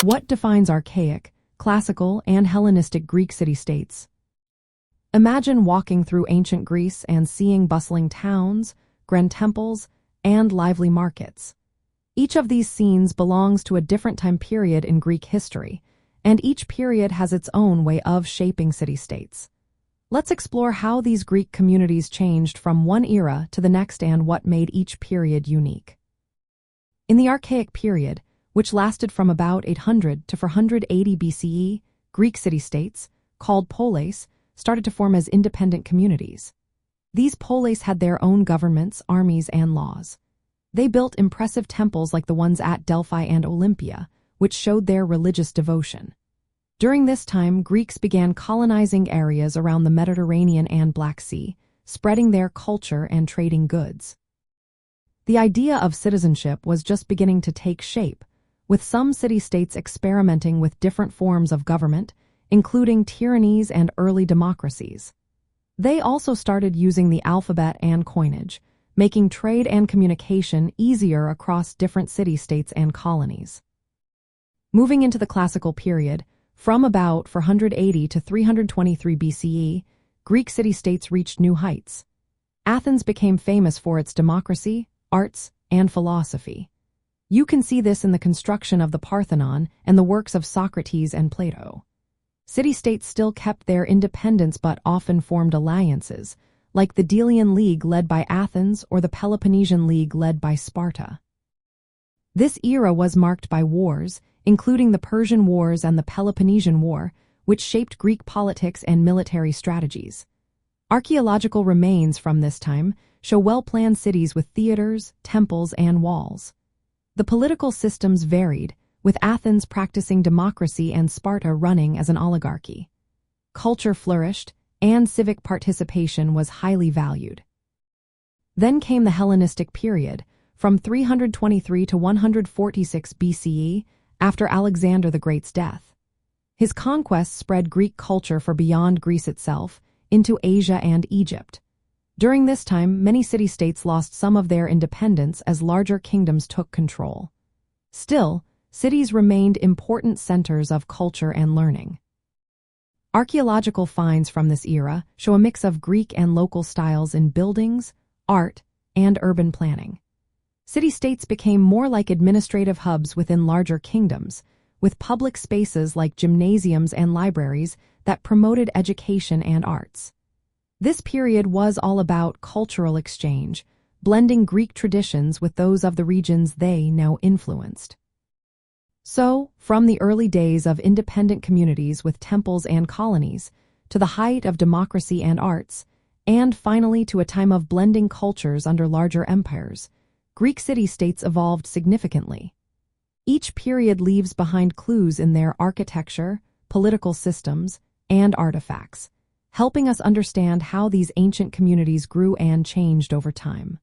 What defines archaic, classical, and Hellenistic Greek city-states? Imagine walking through ancient Greece and seeing bustling towns, grand temples, and lively markets. Each of these scenes belongs to a different time period in Greek history, and each period has its own way of shaping city-states. Let's explore how these Greek communities changed from one era to the next and what made each period unique. In the Archaic period, which lasted from about 800 to 480 BCE, Greek city-states, called polis, started to form as independent communities. These polis had their own governments, armies, and laws. They built impressive temples like the ones at Delphi and Olympia, which showed their religious devotion. During this time, Greeks began colonizing areas around the Mediterranean and Black Sea, spreading their culture and trading goods. The idea of citizenship was just beginning to take shape, with some city-states experimenting with different forms of government, including tyrannies and early democracies. They also started using the alphabet and coinage, making trade and communication easier across different city-states and colonies. Moving into the Classical period, from about 480 to 323 BCE, Greek city-states reached new heights. Athens became famous for its democracy, arts, and philosophy. You can see this in the construction of the Parthenon and the works of Socrates and Plato. City-states still kept their independence but often formed alliances, like the Delian League led by Athens or the Peloponnesian League led by Sparta. This era was marked by wars, including the Persian Wars and the Peloponnesian War, which shaped Greek politics and military strategies. Archaeological remains from this time show well-planned cities with theaters, temples, and walls. The political systems varied, with Athens practicing democracy and Sparta running as an oligarchy. Culture flourished, and civic participation was highly valued. Then came the Hellenistic period, from 323 to 146 BCE, after Alexander the Great's death. His conquests spread Greek culture for beyond Greece itself, into Asia and Egypt. During this time, many city-states lost some of their independence as larger kingdoms took control. Still, cities remained important centers of culture and learning. Archaeological finds from this era show a mix of Greek and local styles in buildings, art, and urban planning. City-states became more like administrative hubs within larger kingdoms, with public spaces like gymnasiums and libraries that promoted education and arts. This period was all about cultural exchange, blending Greek traditions with those of the regions they now influenced. So, from the early days of independent communities with temples and colonies, to the height of democracy and arts, and finally to a time of blending cultures under larger empires, Greek city-states evolved significantly. Each period leaves behind clues in their architecture, political systems, and artifacts, helping us understand how these ancient communities grew and changed over time.